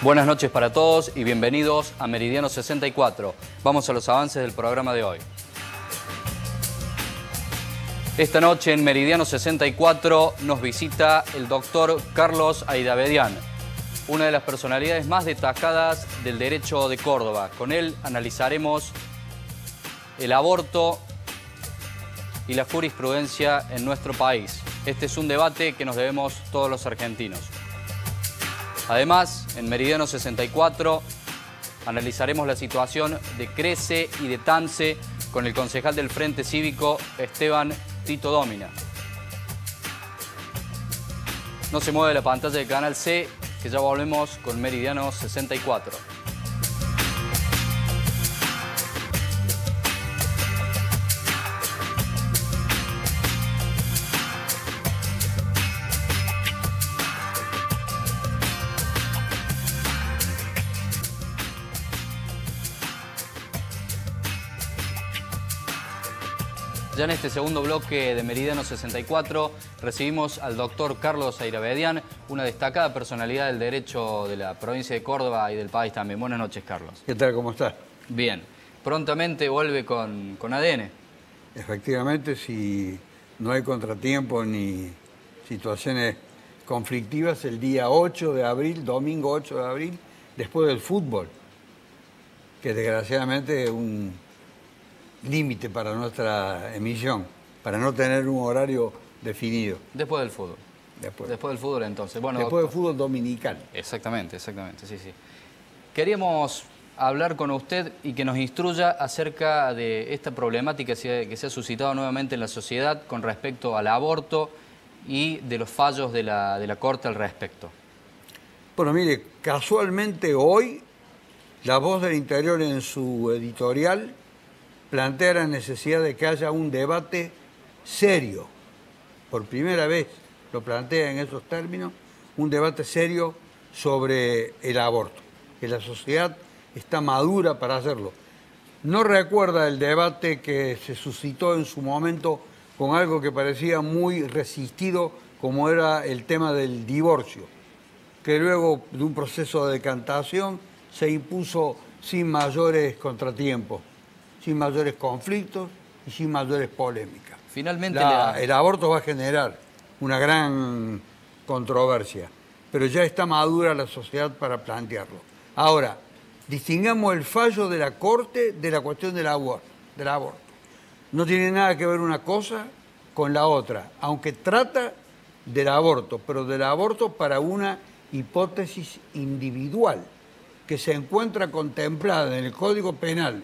Buenas noches para todos y bienvenidos a Meridiano 64. Vamos a los avances del programa de hoy. Esta noche en Meridiano 64 nos visita el doctor Carlos Airabedian, una de las personalidades más destacadas del derecho de Córdoba. Con él analizaremos el aborto y la jurisprudencia en nuestro país. Este es un debate que nos debemos todos los argentinos. Además, en Meridiano 64 analizaremos la situación de Crece y de Tance con el concejal del Frente Cívico, Esteban Tito Domina. No se mueve la pantalla del canal C, que ya volvemos con Meridiano 64. Ya en este segundo bloque de Meridiano 64 recibimos al doctor Carlos Airabedian, una destacada personalidad del derecho de la provincia de Córdoba y del país también. Buenas noches, Carlos. ¿Qué tal? ¿Cómo estás? Bien. Prontamente vuelve con ADN. Efectivamente, si no hay contratiempo ni situaciones conflictivas, el día 8 de abril, domingo 8 de abril, después del fútbol, que desgraciadamente es un límite para nuestra emisión, para no tener un horario definido. Después del fútbol. Después del fútbol, entonces. Bueno, después doctor, del fútbol dominical. Exactamente, sí. Queríamos hablar con usted y que nos instruya acerca de esta problemática que se ha suscitado nuevamente en la sociedad con respecto al aborto y de los fallos de la Corte al respecto. Bueno, mire, casualmente hoy, La Voz del Interior en su editorial plantea la necesidad de que haya un debate serio. Por primera vez lo plantea en esos términos, un debate serio sobre el aborto. Que la sociedad está madura para hacerlo. No recuerda el debate que se suscitó en su momento con algo que parecía muy resistido, como era el tema del divorcio, que luego de un proceso de decantación se impuso sin mayores contratiempos, sin mayores conflictos y sin mayores polémicas. Finalmente el aborto va a generar una gran controversia, pero ya está madura la sociedad para plantearlo. Ahora, distingamos el fallo de la Corte de la cuestión del aborto. No tiene nada que ver una cosa con la otra, aunque trata del aborto, pero del aborto para una hipótesis individual que se encuentra contemplada en el Código Penal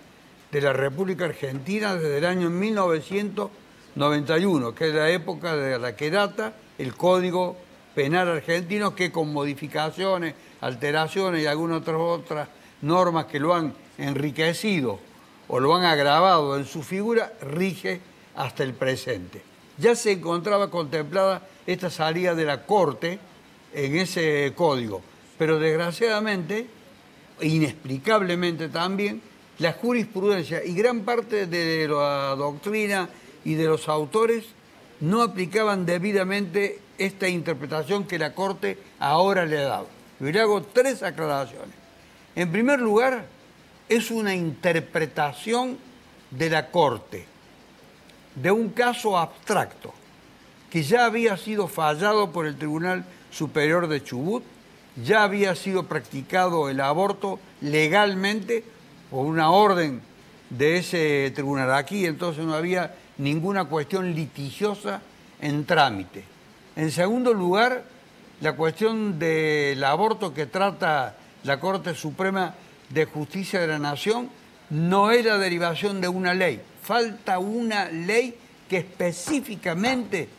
de la República Argentina desde el año 1991, que es la época de la que data el Código Penal argentino, que con modificaciones, alteraciones y algunas otras normas que lo han enriquecido o lo han agravado en su figura, rige hasta el presente. Ya se encontraba contemplada esta salida de la Corte en ese código, pero desgraciadamente, inexplicablemente también, la jurisprudencia y gran parte de la doctrina y de los autores no aplicaban debidamente esta interpretación que la Corte ahora le ha dado. Yo le hago tres aclaraciones. En primer lugar, es una interpretación de la Corte de un caso abstracto que ya había sido fallado por el Tribunal Superior de Chubut, ya había sido practicado el aborto legalmente por una orden de ese tribunal. Aquí entonces no había ninguna cuestión litigiosa en trámite. En segundo lugar, la cuestión del aborto que trata la Corte Suprema de Justicia de la Nación no es la derivación de una ley. Falta una ley que específicamente,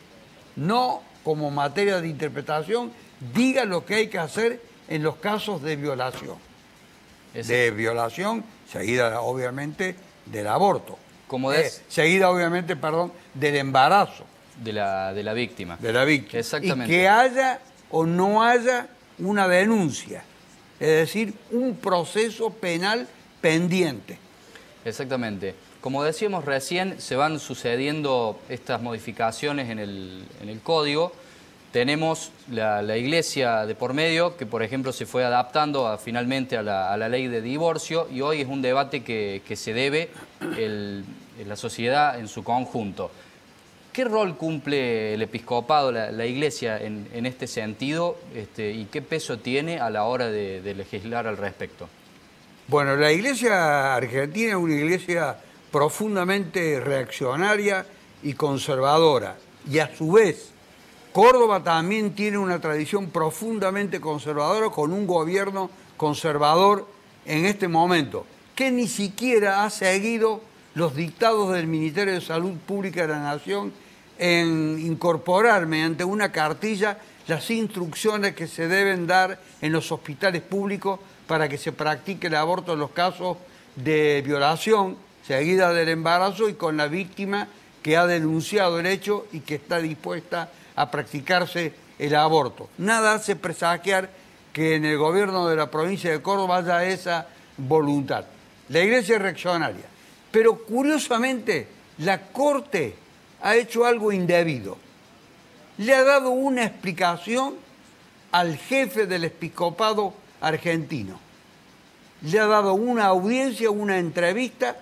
no como materia de interpretación, diga lo que hay que hacer en los casos de violación. De violación, seguida obviamente del aborto. Seguida obviamente, del embarazo. De la víctima. De la víctima. Exactamente. Y que haya o no haya una denuncia. Es decir, un proceso penal pendiente. Exactamente. Como decíamos recién, se van sucediendo estas modificaciones en el código tenemos la iglesia de por medio, que por ejemplo se fue adaptando finalmente a la ley de divorcio, y hoy es un debate que se debe en la sociedad en su conjunto. ¿Qué rol cumple el episcopado, la iglesia en este sentido, y qué peso tiene a la hora de legislar al respecto? Bueno, la iglesia argentina es una iglesia profundamente reaccionaria y conservadora, y a su vez Córdoba también tiene una tradición profundamente conservadora, con un gobierno conservador en este momento, que ni siquiera ha seguido los dictados del Ministerio de Salud Pública de la Nación en incorporar mediante una cartilla las instrucciones que se deben dar en los hospitales públicos para que se practique el aborto en los casos de violación seguida del embarazo y con la víctima que ha denunciado el hecho y que está dispuesta a practicarse el aborto. Nada hace presagiar que en el gobierno de la provincia de Córdoba haya esa voluntad. La iglesia es reaccionaria, pero curiosamente la Corte ha hecho algo indebido. Le ha dado una explicación al jefe del episcopado argentino. Le ha dado una audiencia, una entrevista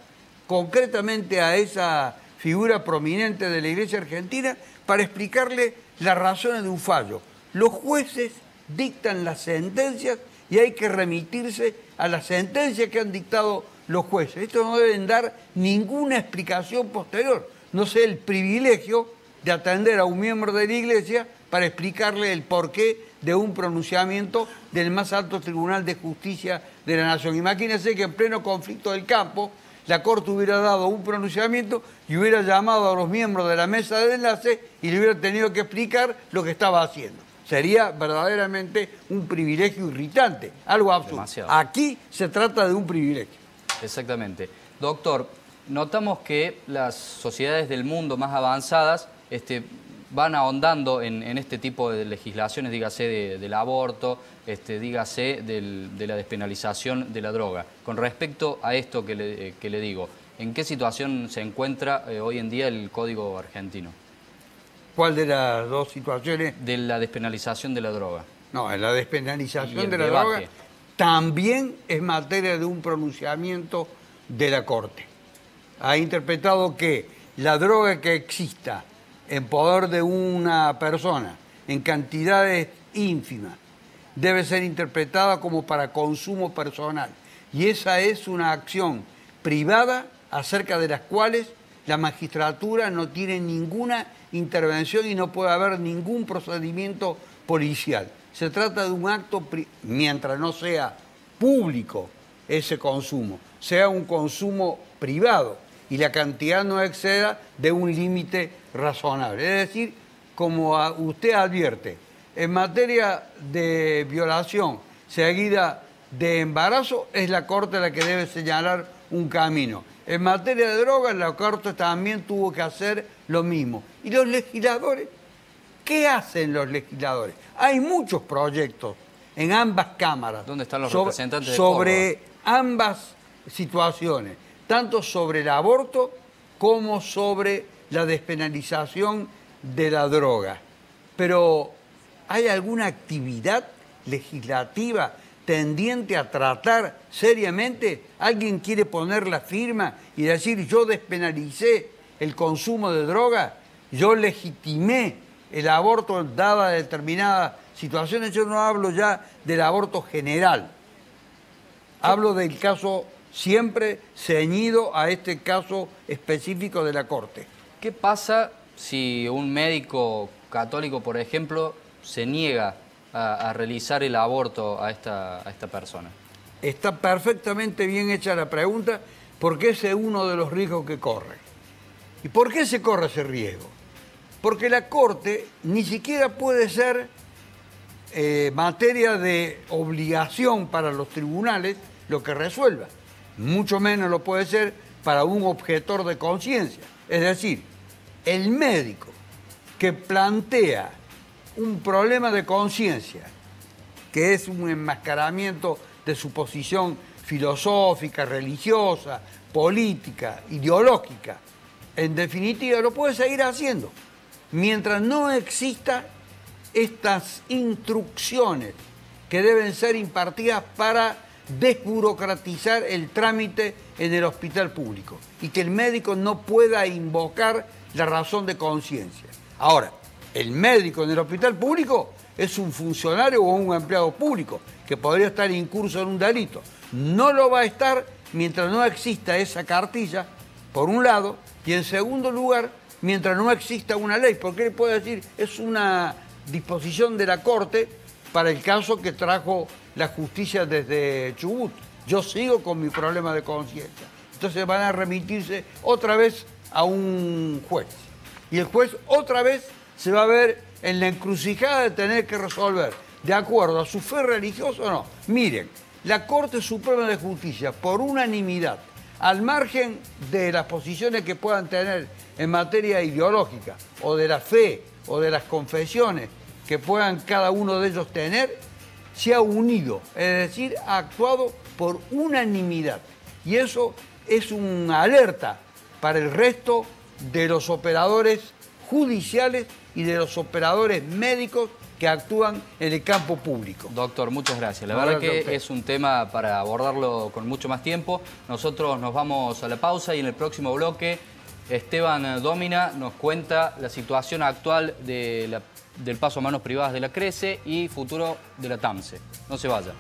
concretamente a esa figura prominente de la iglesia argentina para explicarle las razones de un fallo. Los jueces dictan las sentencias y hay que remitirse a las sentencias que han dictado los jueces. Esto no deben dar ninguna explicación posterior. No sé el privilegio de atender a un miembro de la iglesia para explicarle el porqué de un pronunciamiento del más alto tribunal de justicia de la nación. Imagínense que en pleno conflicto del campo la Corte hubiera dado un pronunciamiento y hubiera llamado a los miembros de la mesa de enlace y le hubiera tenido que explicar lo que estaba haciendo. Sería verdaderamente un privilegio irritante, algo absurdo. Demasiado. Aquí se trata de un privilegio. Exactamente. Doctor, notamos que las sociedades del mundo más avanzadas van ahondando en este tipo de legislaciones, dígase del aborto, dígase de la despenalización de la droga. Con respecto a esto que le digo, ¿en qué situación se encuentra hoy en día el Código argentino? ¿Cuál de las dos situaciones? De la despenalización de la droga. No, en la despenalización de la debate. droga también es materia de un pronunciamiento de la Corte. Ha interpretado que la droga que exista en poder de una persona en cantidades ínfimas debe ser interpretada como para consumo personal. Y esa es una acción privada acerca de las cuales la magistratura no tiene ninguna intervención y no puede haber ningún procedimiento policial. Se trata de un acto, mientras no sea público ese consumo, sea un consumo privado y la cantidad no exceda de un límite razonable. Es decir, como usted advierte, en materia de violación seguida de embarazo, es la Corte la que debe señalar un camino. En materia de drogas, la Corte también tuvo que hacer lo mismo. ¿Y los legisladores? ¿Qué hacen los legisladores? Hay muchos proyectos en ambas cámaras. ¿Dónde están los representantes de sobre ambas situaciones, tanto sobre el aborto como sobre la despenalización de la droga. Pero ¿hay alguna actividad legislativa tendiente a tratar seriamente? ¿Alguien quiere poner la firma y decir yo despenalicé el consumo de droga, yo legitimé el aborto dada determinadas situaciones? Yo no hablo ya del aborto general, hablo del caso siempre ceñido a este caso específico de la Corte. ¿Qué pasa si un médico católico, por ejemplo, se niega a realizar el aborto a esta persona? Está perfectamente bien hecha la pregunta, porque ese es uno de los riesgos que corre. ¿Y por qué se corre ese riesgo? Porque la Corte ni siquiera puede ser materia de obligación para los tribunales lo que resuelva. Mucho menos lo puede ser para un objetor de conciencia. Es decir, el médico que plantea un problema de conciencia, que es un enmascaramiento de su posición filosófica, religiosa, política, ideológica, en definitiva lo puede seguir haciendo, mientras no exista estas instrucciones que deben ser impartidas para desburocratizar el trámite en el hospital público y que el médico no pueda invocar la razón de conciencia. Ahora, el médico en el hospital público es un funcionario o un empleado público que podría estar incurso en un delito. No lo va a estar mientras no exista esa cartilla, por un lado, y en segundo lugar, mientras no exista una ley, porque él puede decir, es una disposición de la Corte para el caso que trajo la justicia desde Chubut. Yo sigo con mi problema de conciencia. Entonces van a remitirse otra vez a un juez. Y el juez otra vez se va a ver en la encrucijada de tener que resolver, de acuerdo a su fe religiosa o no. Miren, la Corte Suprema de Justicia, por unanimidad, al margen de las posiciones que puedan tener en materia ideológica, o de la fe, o de las confesiones que puedan cada uno de ellos tener, se ha unido, es decir, ha actuado por unanimidad. Y eso es una alerta para el resto de los operadores judiciales y de los operadores médicos que actúan en el campo público. Doctor, muchas gracias. La verdad que es un tema para abordarlo con mucho más tiempo. Nosotros nos vamos a la pausa y en el próximo bloque Esteban Dómina nos cuenta la situación actual del paso a manos privadas de la CRECE y futuro de la TAMSE. No se vaya.